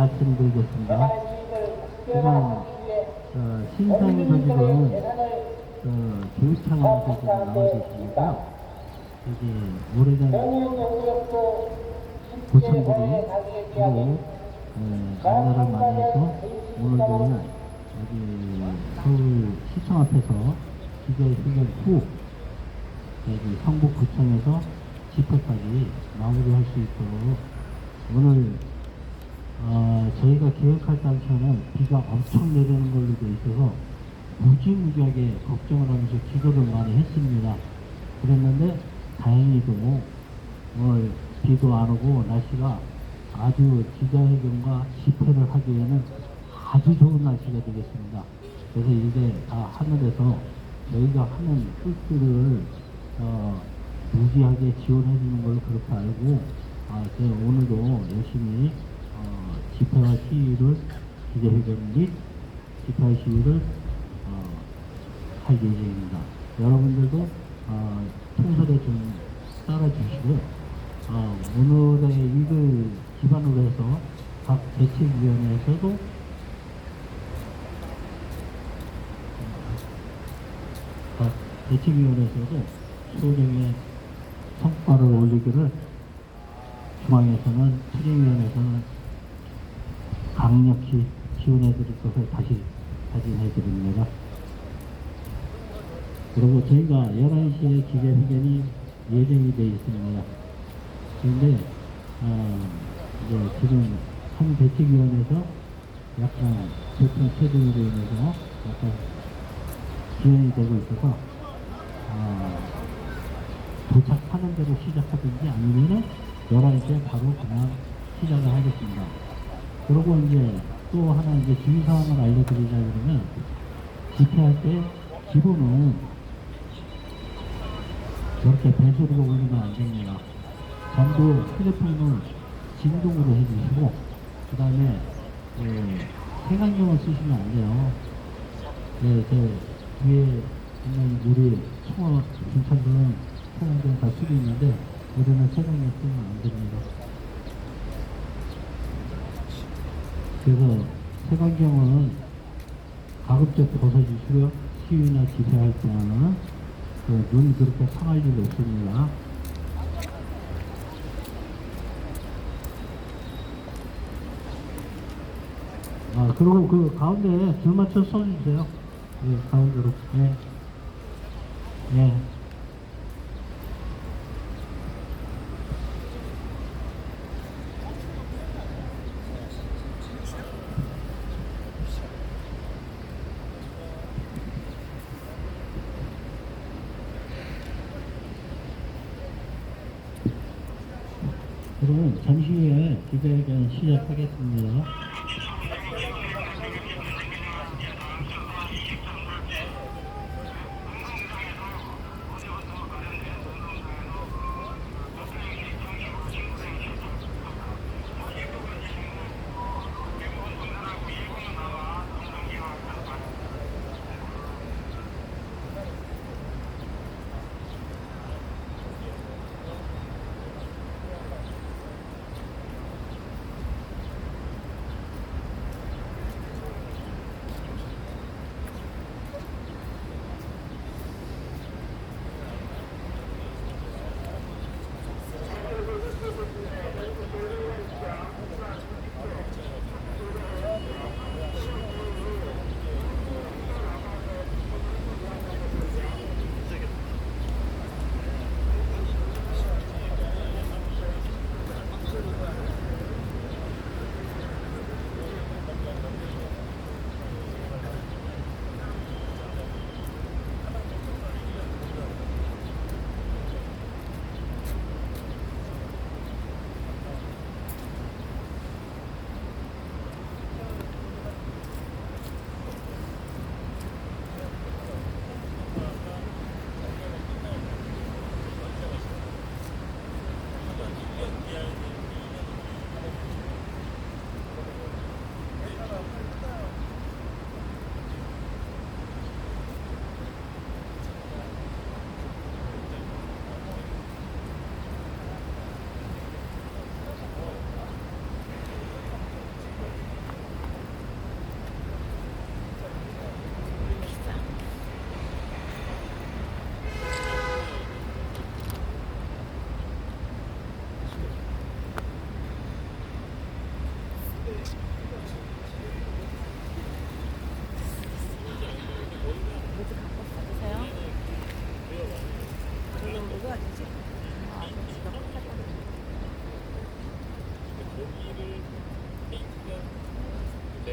말씀드리겠습니다. 지금 신상서실은 교육청에서 지금 나와 계시니까 여기 오래된 고층들이 주로 안내를 많이 해서 오늘도 여기 서울시청 앞에서 기자회견 후 여기 성북구청에서 집회까지 마무리할 수 있도록 오늘 저희가 기획할 당시에는 비가 엄청 내리는 걸로 돼 있어서 무지무지하게 걱정을 하면서 기도를 많이 했습니다. 그랬는데 다행히도 오늘 비도 안 오고 날씨가 아주 기자회견과 집회를 하기에는 아주 좋은 날씨가 되겠습니다. 그래서 이게 다 하늘에서 저희가 하는 뜻들을 무지하게 지원해 주는 걸 그렇게 알고 제가 오늘도 열심히 집회와 시위를 기자회견 및 집회와 시위를 할 예정입니다. 여러분들도 통솔에 좀 따라주시고 오늘의 이걸 기반으로 해서 각 대책위원회에서도 소정의 성과를 올리기를 중앙에서는 추진위원회에서는 강력히 지원해 드릴 것을 다시 다짐해 드립니다. 그리고 저희가 11시에 기자회견이 예정이 되어 있습니다. 그런데 이제 지금 한 대책위원회에서 약간 교통 체증으로 인해서 약간 지연이 되고 있어서 도착하는 대로 시작하든지 아니면은 11시에 바로 그냥 시작을 하겠습니다. 그리고 이제 또 하나 이제 주의사항을 알려드리자 그러면 집회할 때 기본은 저렇게 배수로 올리면 안 됩니다. 전부 휴대폰을 진동으로 해주시고 그 다음에 색안경을 쓰시면 안 돼요. 제 뒤에 있는 우리 경찰들은 색안경 다 쓰고 있는데 우리는 색안경 쓰면 안 됩니다. 그래서 색안경은 가급적 벗어주시고요. 시위나 집회할 때는 눈 그렇게 상할 일 없습니다. 그리고 그 가운데 줄 맞춰 써주세요. 예, 가운데로. 예. 예. 그러면 잠시 후에 기자회견 시작하겠습니다.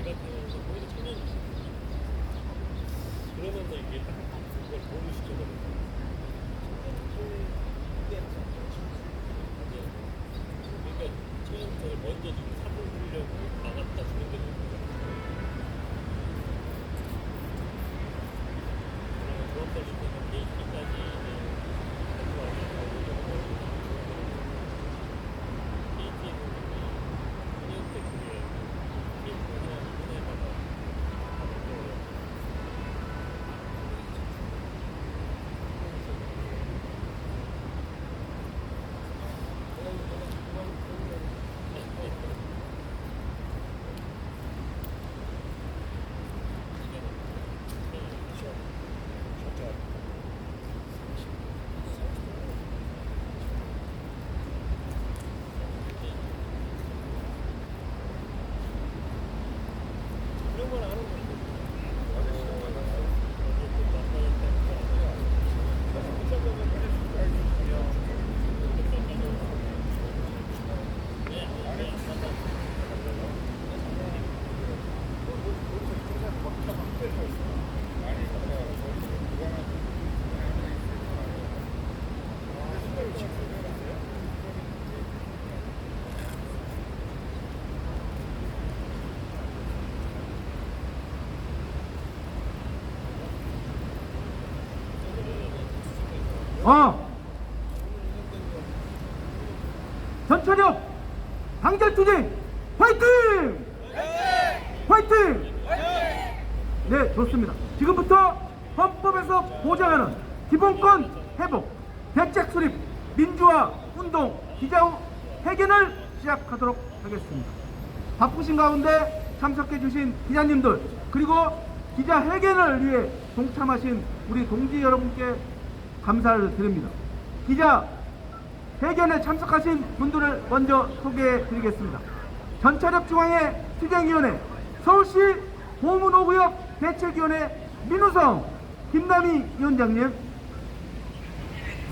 같은 경우는 거기서 천연이 그러면서 이게 딱 그걸 보류 시켜버려요. 그러니까 천연석을 먼저 지금 삽을 주려고 막았다 주는 게 좋은 거예요. 그런 걸 시켜서 KT까지 전차력 방결투쟁 화이팅! 화이팅! 네, 좋습니다. 지금부터 헌법에서 보장하는 기본권 회복, 대책 수립, 민주화 운동, 기자후 회견을 시작하도록 하겠습니다. 바쁘신 가운데 참석해 주신 기자님들, 그리고 기자회견을 위해 동참하신 우리 동지 여러분께 감사를 드립니다. 기자회견에 참석하신 분들을 먼저 소개해 드리겠습니다. 전차력 중앙회 투쟁위원회 서울시 보문호구역 대책위원회 민우성 김남희 위원장님,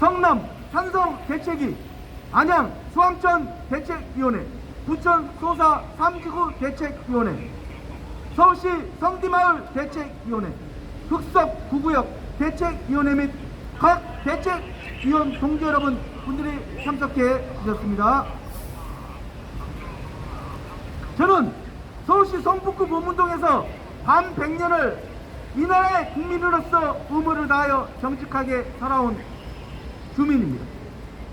성남 산성 대책위 안양 수암천 대책위원회 부천 소사 3지구 대책위원회 서울시 성디마을 대책위원회 흑석 9구역 대책위원회 및 각 대책위원 동지 여러분 분들이 참석해 주셨습니다. 저는 서울시 성북구 보문동에서 반 100년을 이 나라의 국민으로서 의무를 다하여 정직하게 살아온 주민입니다.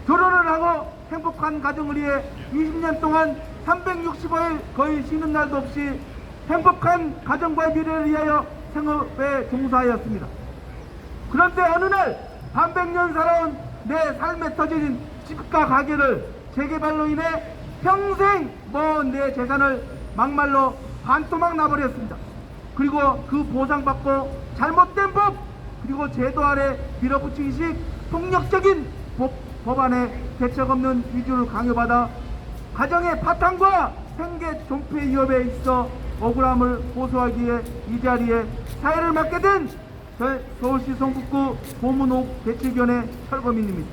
결혼을 하고 행복한 가정을 위해 20년 동안 365일 거의 쉬는 날도 없이 행복한 가정과 미래를 위하여 생업에 종사하였습니다. 그런데 어느 날 반백년 살아온 내 삶에 터진 집과 가게를 재개발로 인해 평생 모은 내 재산을 막말로 반토막 나버렸습니다. 그리고 그 보상받고 잘못된 법 그리고 제도 아래 밀어붙이기식 폭력적인 법안에 대책 없는 위조를 강요받아 가정의 파탄과 생계 존폐 위협에 있어 억울함을 호소하기 위해 이 자리에 사회를 맡게 된 서울시 성북구 보문호 대책위원회 철거민입니다.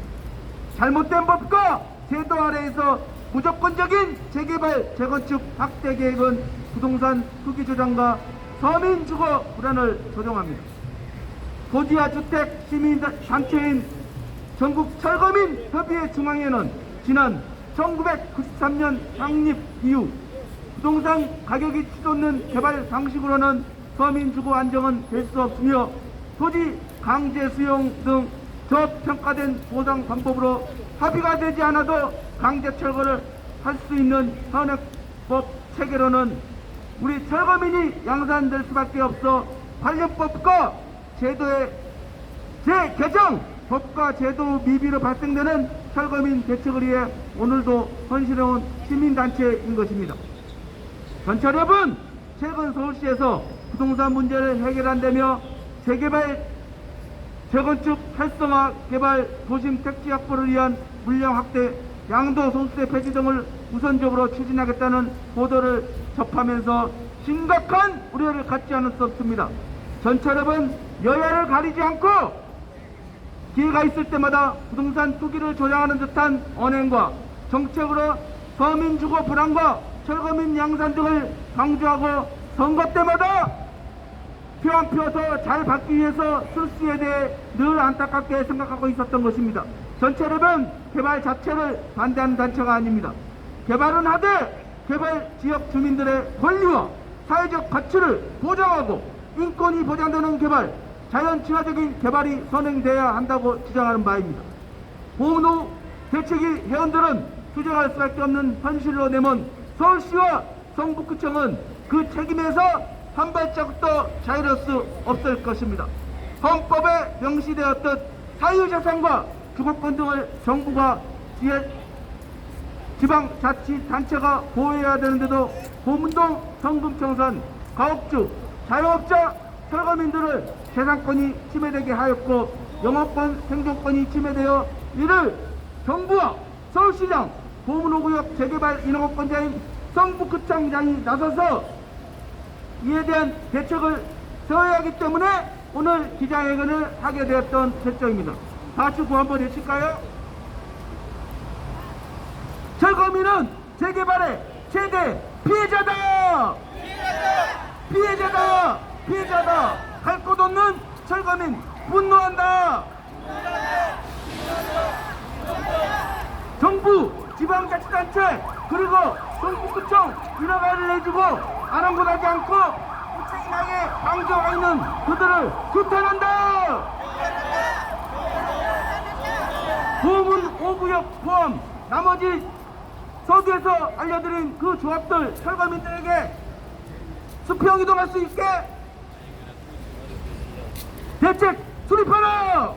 잘못된 법과 제도 아래에서 무조건적인 재개발, 재건축 확대 계획은 부동산 투기 조장과 서민 주거 불안을 조정합니다. 고지하 주택 시민단체인 전국 철거민 협의회 중앙회는 지난 1993년 창립 이후 부동산 가격이 치솟는 개발 방식으로는 서민 주거 안정은 될 수 없으며 토지 강제 수용 등 저평가된 보상 방법으로 합의가 되지 않아도 강제 철거를 할 수 있는 현행법 체계로는 우리 철거민이 양산될 수밖에 없어 관련법과 제도의 재개정, 법과 제도 미비로 발생되는 철거민 대책을 위해 오늘도 헌신해온 시민단체인 것입니다. 전차 여러분, 최근 서울시에서 부동산 문제를 해결한다며 재개발, 재건축, 활성화, 개발, 도심 택지 확보를 위한 물량 확대, 양도 소득세 폐지 등을 우선적으로 추진하겠다는 보도를 접하면서 심각한 우려를 갖지 않을 수 없습니다. 전차 여러분, 여야를 가리지 않고 기회가 있을 때마다 부동산 투기를 조장하는 듯한 언행과 정책으로 서민 주거 불안과 철거민 양산 등을 강조하고 선거 때마다 표 한 표 더 잘 받기 위해서 술수에 대해 늘 안타깝게 생각하고 있었던 것입니다. 전체랩은 개발 자체를 반대하는 단체가 아닙니다. 개발은 하되 개발 지역 주민들의 권리와 사회적 가치를 보장하고 인권이 보장되는 개발, 자연 친화적인 개발이 선행돼야 한다고 주장하는 바입니다. 보훈호 대책위 회원들은 투쟁할 수밖에 없는 현실로 내몬 서울시와 성북구청은 그 책임에서 한 발자국도 자유로울 수 없을 것입니다. 헌법에 명시되었듯 사유재산과 주거권 등을 정부가 지방자치단체가 보호해야 되는데도 보문동, 성북청산, 가옥주, 자영업자, 철거민들을 재산권이 침해되게 하였고 영업권, 생존권이 침해되어 이를 정부와 서울시장, 보문호구역 재개발 인허가권자인 성북구청장이 나서서 이에 대한 대책을 세워야 하기 때문에 오늘 기자회견을 하게 되었던 결정입니다. 다시 구호 한번 해칠까요? 철거민은 재개발의 최대 피해자다! 피해자다! 피해자다! 갈 곳 없는 철거민 분노한다! 정부, 지방자치단체, 그리고 성북구청 인허가를 내주고 아랑곳하지 않고 무책임하게 방조하고 있는 그들을 규탄한다! 보문 5구역 포함 나머지 서두에서 알려드린 그 조합들 철거민들에게 수평 이동할 수 있게 대책 수립하라!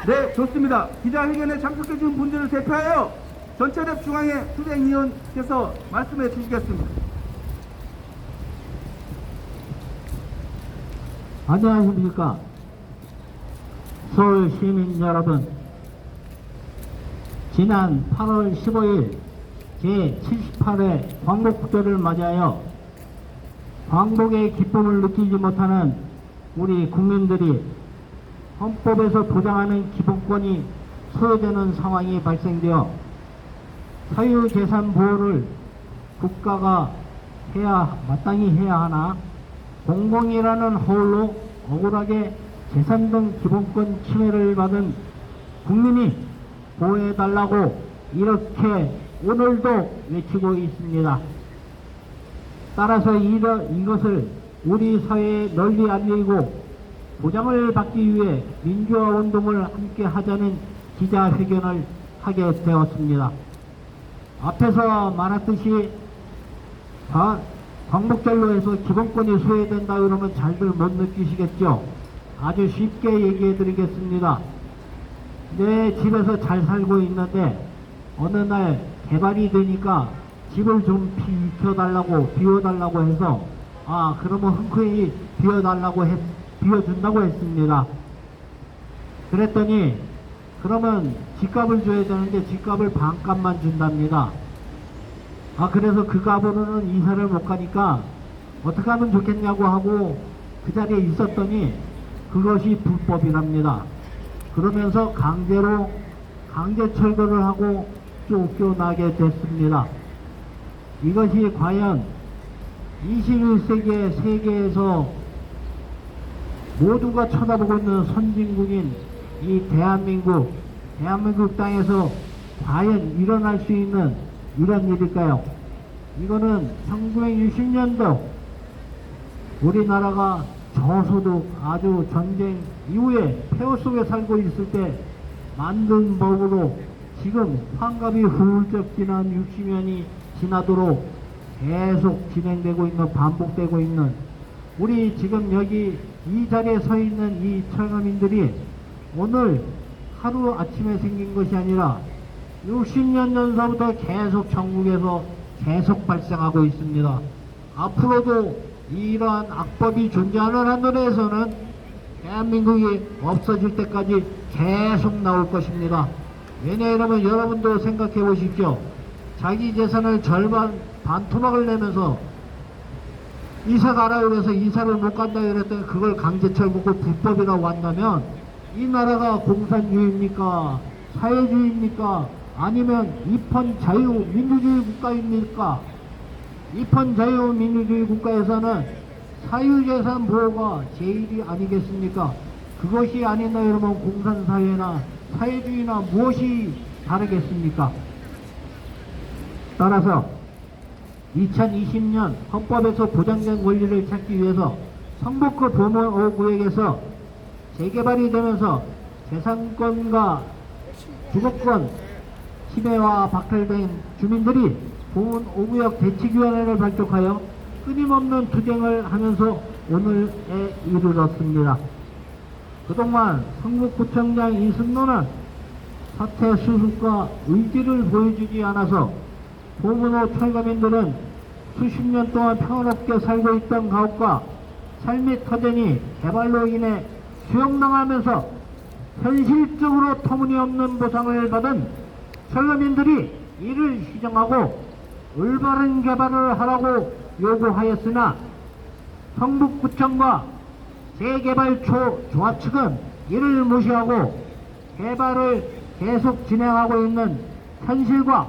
네, 좋습니다. 기자회견에 참석해 주신 분들을 대표하여 전체랩 중앙회 투쟁위원께서 말씀해 주시겠습니다. 안녕하십니까. 서울 시민 여러분, 지난 8월 15일 제78회 광복절을 맞이하여 광복의 기쁨을 느끼지 못하는 우리 국민들이 헌법에서 보장하는 기본권이 소외되는 상황이 발생되어 사유재산 보호를 국가가 마땅히 해야 하나 공공이라는 허울로 억울하게 재산 등 기본권 침해를 받은 국민이 보호해달라고 이렇게 오늘도 외치고 있습니다. 따라서 이것을 우리 사회에 널리 알리고 보장을 받기 위해 민주화 운동을 함께 하자는 기자회견을 하게 되었습니다. 앞에서 말했듯이 광복절로 해서 기본권이 소외된다 그러면 잘들 못 느끼시겠죠? 아주 쉽게 얘기해 드리겠습니다. 내 집에서 잘 살고 있는데 어느 날 개발이 되니까 집을 좀 비워달라고 해서 그러면 흔쾌히 비워준다고 했습니다. 그랬더니 그러면 집값을 줘야 되는데 집값을 반값만 준답니다. 그래서 그 값으로는 이사를 못 가니까 어떻게 하면 좋겠냐고 하고 그 자리에 있었더니 그것이 불법이랍니다. 그러면서 강제 철거를 하고 쫓겨나게 됐습니다. 이것이 과연 21세기의 세계에서 모두가 쳐다보고 있는 선진국인 이 대한민국 땅에서 과연 일어날 수 있는 이런 일일까요? 이거는 1960년도 우리나라가 저소득 아주 전쟁 이후에 폐허 속에 살고 있을 때 만든 법으로 지금 환갑이 훌쩍 지난 60년이 지나도록 계속 진행되고 있는, 반복되고 있는, 우리 지금 여기 이 자리에 서 있는 이 철거민들이 오늘 하루 아침에 생긴 것이 아니라 60년 전서부터 계속 전국에서 계속 발생하고 있습니다. 앞으로도 이러한 악법이 존재하는 한도에서는 대한민국이 없어질 때까지 계속 나올 것입니다. 왜냐하면 여러분도 생각해 보십시오. 자기 재산을 절반 반토막을 내면서 이사 가라 그래서 이사를 못 간다 그랬더니 그걸 강제철 묻고 불법이라고 한다면 이 나라가 공산주의입니까? 사회주의입니까? 아니면 입헌 자유 민주주의 국가입니까? 이판 자유민주주의 국가에서는 사유재산 보호가 제일이 아니겠습니까? 그것이 아닌다 이러면 공산사회나 사회주의나 무엇이 다르겠습니까? 따라서 2020년 헌법에서 보장된 권리를 찾기 위해서 성북구 보문 5구역에서 재개발이 되면서 재산권과 주거권 침해와 박탈된 주민들이 보문 5구역 대책위원회를 발족하여 끊임없는 투쟁을 하면서 오늘에 이르렀습니다. 그동안 성북구청장 이승로는 사태 수습과 의지를 보여주지 않아서 보문호 철거민들은 수십 년 동안 평화롭게 살고 있던 가옥과 삶의 터전이 개발로 인해 수용당하면서 현실적으로 터무니없는 보상을 받은 철거민들이 이를 시정하고 올바른 개발을 하라고 요구하였으나 성북구청과 재개발초 조합 측은 이를 무시하고 개발을 계속 진행하고 있는 현실과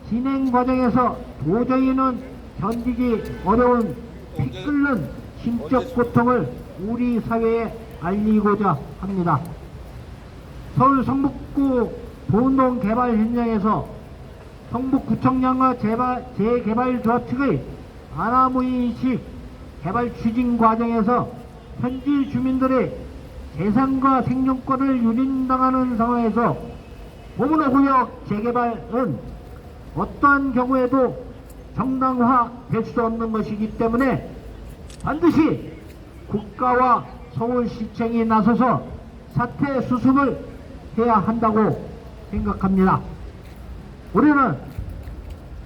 진행 과정에서 도저히는 견디기 어려운 피 끓는 심적 고통을 우리 사회에 알리고자 합니다. 서울 성북구 보은동 개발 현장에서 성북구청장과 재개발조합 측의 아나무인식 개발 추진 과정에서 현지 주민들의 재산과 생존권을 유린당하는 상황에서 보문호구역 재개발은 어떠한 경우에도 정당화될 수 없는 것이기 때문에 반드시 국가와 서울시청이 나서서 사태 수습을 해야 한다고 생각합니다. 우리는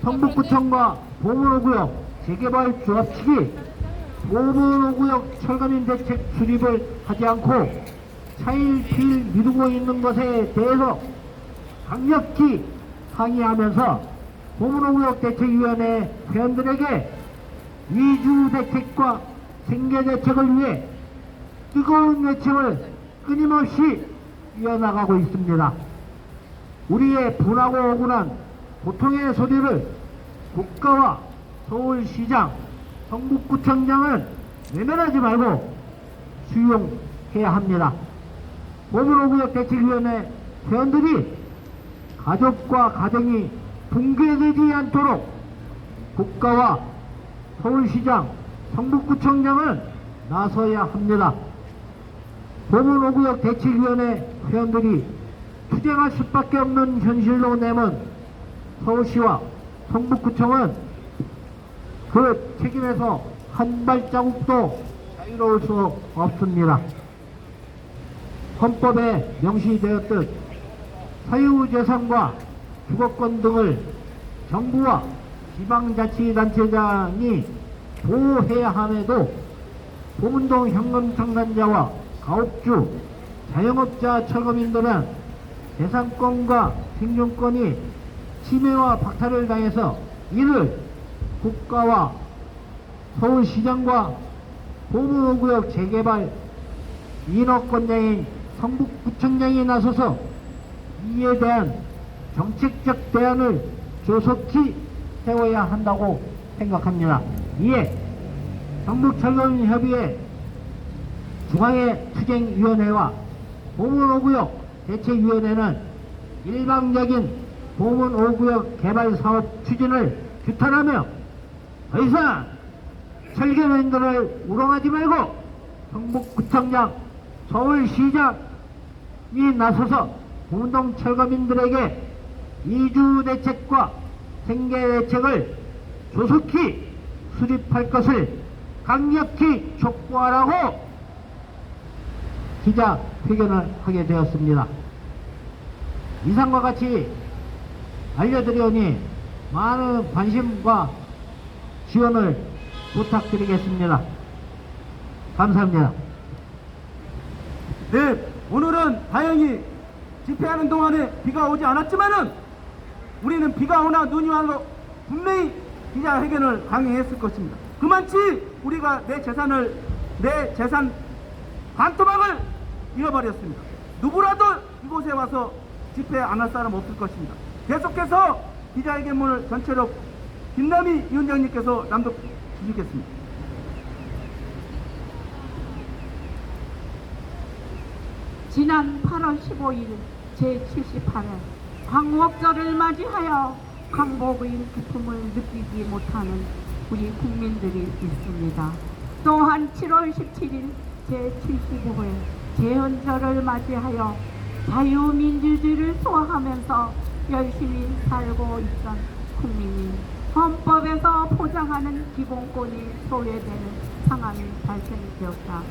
성북구청과 보문호구역 재개발 조합 측이 보문호구역 철거민 대책 수립을 하지 않고 차일피일 미루고 있는 것에 대해서 강력히 항의하면서 보문호구역 대책위원회 회원들에게 이주 대책과 생계 대책을 위해 뜨거운 외침을 끊임없이 이어나가고 있습니다. 우리의 분하고 억울한 고통의 소리를 국가와 서울시장, 성북구청장은 외면하지 말고 수용해야 합니다. 보문호구역 대책위원회 회원들이 가족과 가정이 붕괴되지 않도록 국가와 서울시장, 성북구청장은 나서야 합니다. 보문호구역 대책위원회 회원들이 투쟁할 수밖에 없는 현실로 내몬 서울시와 성북구청은 그 책임에서 한 발자국도 자유로울 수 없습니다. 헌법에 명시되었듯 사유재산과 주거권 등을 정부와 지방자치단체장이 보호해야 함에도 보문동 현금청산자와 가옥주, 자영업자 철거민들은 재산권과 생존권이 침해와 박탈을 당해서 이를 국가와 서울시장과 보문호구역 재개발 인허권자인 성북구청장이 나서서 이에 대한 정책적 대안을 조속히 세워야 한다고 생각합니다. 이에 성북철거민협의회 중앙회 투쟁위원회와 보문호구역 대책위원회는 일방적인 보문호구역 개발사업 추진을 규탄하며 더 이상 철거민들을 우롱하지 말고 성북구청장, 서울시장이 나서서 보문동 철거민들에게 이주 대책과 생계 대책을 조속히 수립할 것을 강력히 촉구하라고 기자회견을 하게 되었습니다. 이상과 같이 알려드리오니 많은 관심과 지원을 부탁드리겠습니다. 감사합니다. 네, 오늘은 다행히 집회하는 동안에 비가 오지 않았지만은 우리는 비가 오나 눈이 와도 분명히 기자회견을 강행했을 것입니다. 그만치 우리가 내 재산 반토막을 잃어버렸습니다. 누구라도 이곳에 와서 집회 안 할 사람 없을 것입니다. 계속해서 기자회견문을 전체로 김남희 위원장님께서 낭독 주시겠습니다. 지난 8월 15일 제78회 광복절을 맞이하여 광복의 기쁨을 느끼지 못하는 우리 국민들이 있습니다. 또한 7월 17일 제75회 제헌절을 맞이하여 자유민주주의를 소화하면서 열심히 살고 있던 국민이 헌법에서 보장하는 기본권이 소외되는 상황이 발생되었다.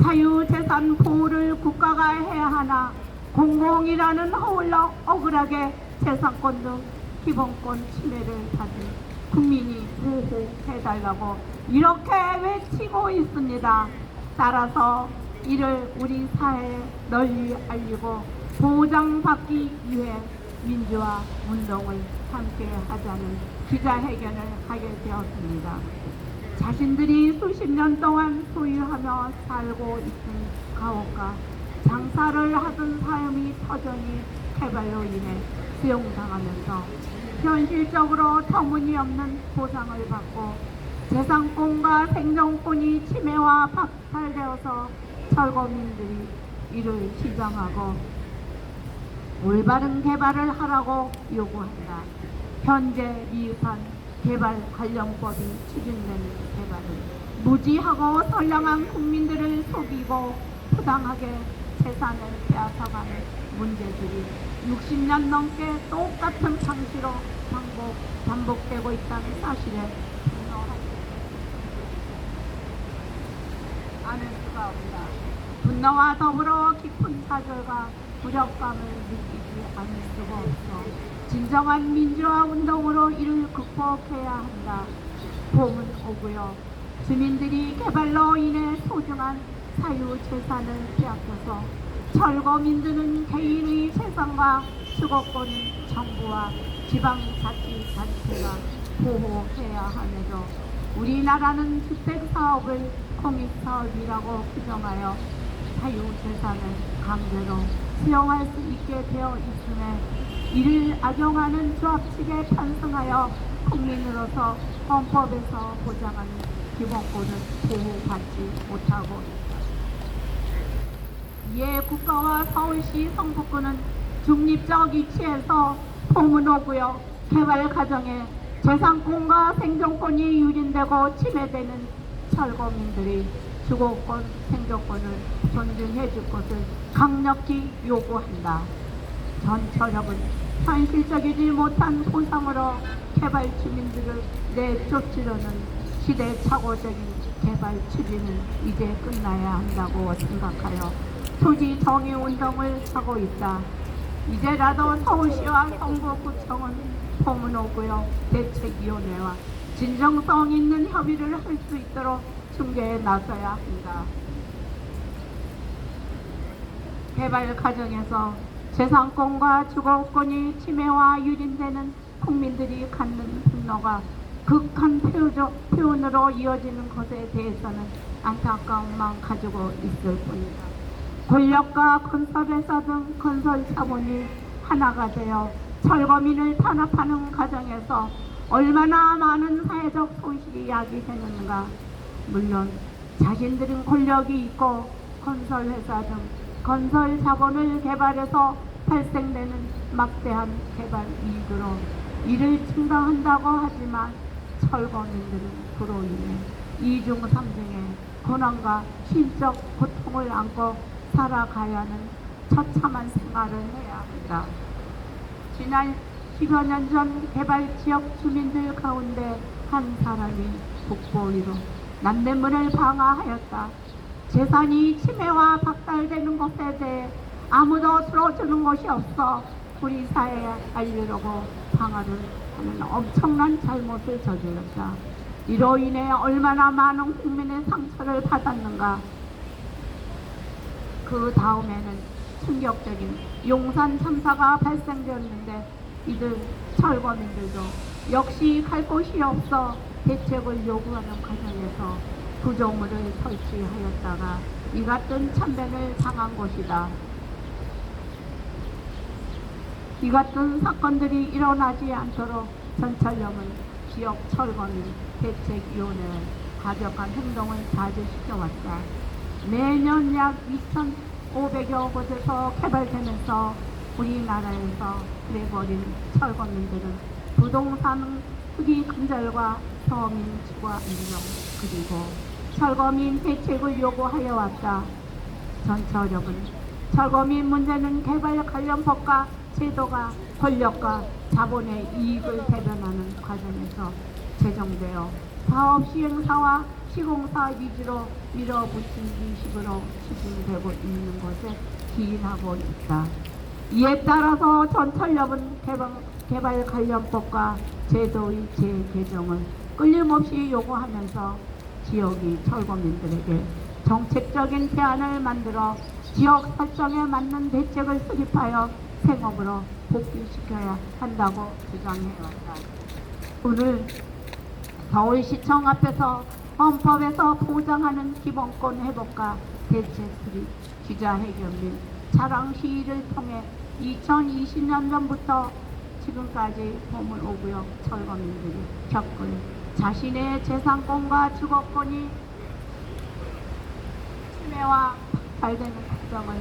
사유재산 보호를 국가가 해야 하나 공공이라는 허울로 억울하게 재산권 등 기본권 침해를 받은 국민이 보호해달라고 이렇게 외치고 있습니다. 따라서 이를 우리 사회에 널리 알리고 보장받기 위해 민주화 운동을 함께 하자는 기자회견을 하게 되었습니다. 자신들이 수십 년 동안 소유하며 살고 있던 가옥과 장사를 하던 사람이 터전이 개발로 인해 수용당하면서 현실적으로 터무니없는 보상을 받고 재산권과 생존권이 침해와 박탈되어서 철거민들이 이를 시정하고 올바른 개발을 하라고 요구한다. 현재 미흡한 개발 관련법이 추진되는 개발을 무지하고 선량한 국민들을 속이고 부당하게 재산을 빼앗아가는 문제들이 60년 넘게 똑같은 방식으로 반복되고 있다는 사실에 않을 수가 없다. 분노와 더불어 깊은 좌절과 무력감을 느끼지 않을 수가 없어 진정한 민주화 운동으로 이를 극복해야 한다. 봄은 오고요. 주민들이 개발로 인해 소중한 사유재산을 빼앗겨서 철거민들은 개인의 재산과 주거권을 정부와 지방자치단체가 보호해야 함에도 우리나라는 주택사업을 공익사업이라고 규정하여 사유재산을 강제로 수용할 수 있게 되어 있음에 이를 악용하는 조합 측에 편성하여 국민으로서 헌법에서 보장하는 기본권을 보호받지 못하고 있다. 이에 국가와 서울시 성북구는 중립적 위치에서 포문오구역 개발 과정에 재산권과 생존권이 유린되고 침해되는 철거민들이 주거권, 생존권을 존중해 줄 것을 강력히 요구한다. 전철역은 현실적이지 못한 보상으로 개발 주민들을 내쫓으려는 시대착오적인 개발 추진은 이제 끝나야 한다고 생각하여 토지 정의 운동을 하고 있다. 이제라도 서울시와 성북구청은 포문오구역 대책위원회와 진정성 있는 협의를 할 수 있도록 중개에 나서야 한다. 개발 과정에서 재산권과 주거권이 침해와 유린되는 국민들이 갖는 분노가 극한 표현으로 이어지는 것에 대해서는 안타까움만 가지고 있을 뿐이다. 권력과 건설회사 등 건설 자본이 하나가 되어 철거민을 탄압하는 과정에서 얼마나 많은 사회적 손실이 야기되는가. 물론 자신들은 권력이 있고 건설회사 등 건설 자본을 개발해서 발생되는 막대한 개발 이익으로 이를 증강한다고 하지만 철거민들은 그로 인해 이중삼중의 고난과 심적 고통을 안고 살아가야 하는 처참한 생활을 해야 한다. 지난 10여 년 전 개발지역 주민들 가운데 한 사람이 국보위로 남대문을 방화하였다. 재산이 침해와 박탈되는 것에 대해 아무도 들어주는 것이 없어 우리 사회에 알리려고 방화를 하는 엄청난 잘못을 저질렀다. 이로 인해 얼마나 많은 국민의 상처를 받았는가. 그 다음에는 충격적인 용산 참사가 발생되었는데 이들 철거민들도 역시 갈 곳이 없어 대책을 요구하는 과정에서 구조물을 설치하였다가 이 같은 참변을 당한 것이다. 이 같은 사건들이 일어나지 않도록 전철역은 지역 철거민 대책위원회의 가격한 행동을 자제시켜왔다. 매년 약 2,500여 곳에서 개발되면서 우리나라에서 그래버린 철거민들은 부동산 투기 근절과 서민 주거 안정 그리고 철거민 대책을 요구하여 왔다. 전처력은 철거민 문제는 개발 관련 법과 제도가 권력과 자본의 이익을 대변하는 과정에서 제정되어 사업 시행사와 시공사 위주로 밀어붙인 식으로 추진되고 있는 것에 기인하고 있다. 이에 따라서 전철력은 개발 관련법과 제도의 재개정을 끊임없이 요구하면서 지역의 철거민들에게 정책적인 대안을 만들어 지역 설정에 맞는 대책을 수립하여 생업으로 복귀시켜야 한다고 주장해왔다. 오늘 서울시청 앞에서 헌법에서 보장하는 기본권 회복과 대책 수립, 기자회견 및 차량 시위를 통해 2020년부터 지금까지 보물오구역 철거민들이 겪을 자신의 재산권과 주거권이 침해와 박탈되는 걱정을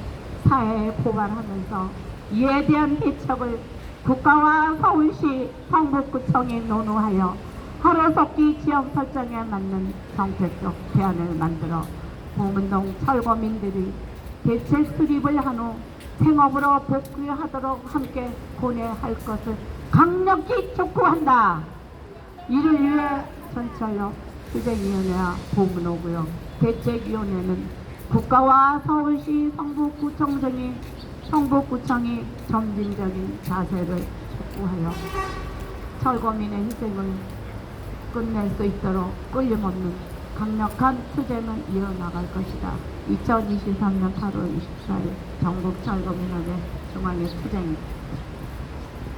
사회에 고발하면서 이에 대한 대책을 국가와 서울시 성북구청이 논의하여 하루속히 지역 설정에 맞는 정책적 대안을 만들어 보문동 철거민들이 대책 수립을 한 후 생업으로 복귀하도록 함께 고뇌할 것을 강력히 촉구한다. 이를 위해 전철역 투쟁위원회와 보문오구역 대책위원회는 국가와 서울시 성북구청이 점진적인 자세를 촉구하여 철거민의 희생을 끝낼 수 있도록 끊임없는 강력한 투쟁을 이어나갈 것이다. 2023년 8월 24일 전국 철거민협의 중앙회 투쟁입니다.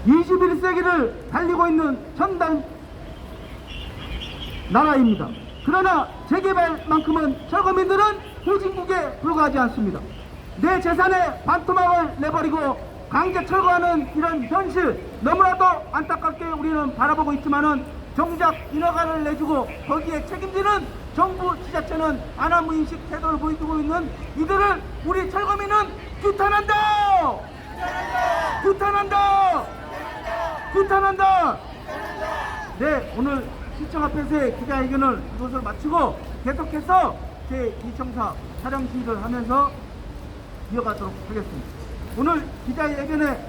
21세기를 달리고 있는 첨단 나라입니다. 그러나 재개발만큼은 철거민들은 후진국에 불과하지 않습니다. 내 재산의 반토막을 내버리고 강제 철거하는 이런 현실 너무나도 안타깝게 우리는 바라보고 있지만은 정작 인허가를 내주고 거기에 책임지는 정부 지자체는 안하무인식 태도를 보이고 있는 이들을 우리 철거민은 규탄한다! 규탄한다! 규탄한다! 네, 오늘 시청 앞에서의 기자회견을 이것을 마치고 계속해서 제2청사 촬영 시위를 하면서 이어가도록 하겠습니다. 오늘 기자회견에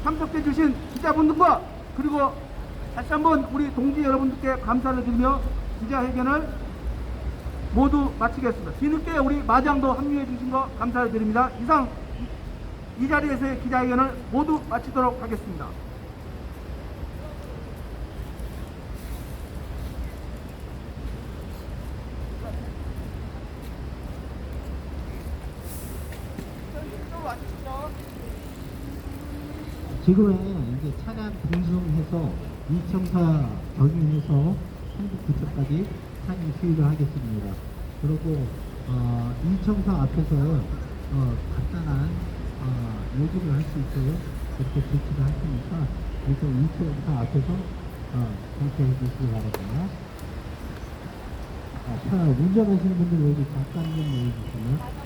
참석해 주신 기자분들과 그리고 다시 한번 우리 동지 여러분들께 감사를 드리며 기자회견을 모두 마치겠습니다. 뒤늦게 우리 마장도 합류해 주신 거 감사를 드립니다. 이상 이 자리에서의 기자회견을 모두 마치도록 하겠습니다. 지금은 이제 차량 분승해서 2청사 경유해서 성북구청까지 상임 시위를 하겠습니다. 그리고 2청사 앞에서 간단한 요구를 할 수 있도록 그렇게 조치를 할 테니까 일단 2청사 앞에서 정치해 주시기 바랍니다. 차 운전하시는 분들 여기 잠깐 좀 모여주시면.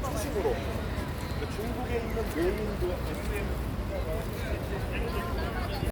중심으로 중국에 있는 모든 그 SM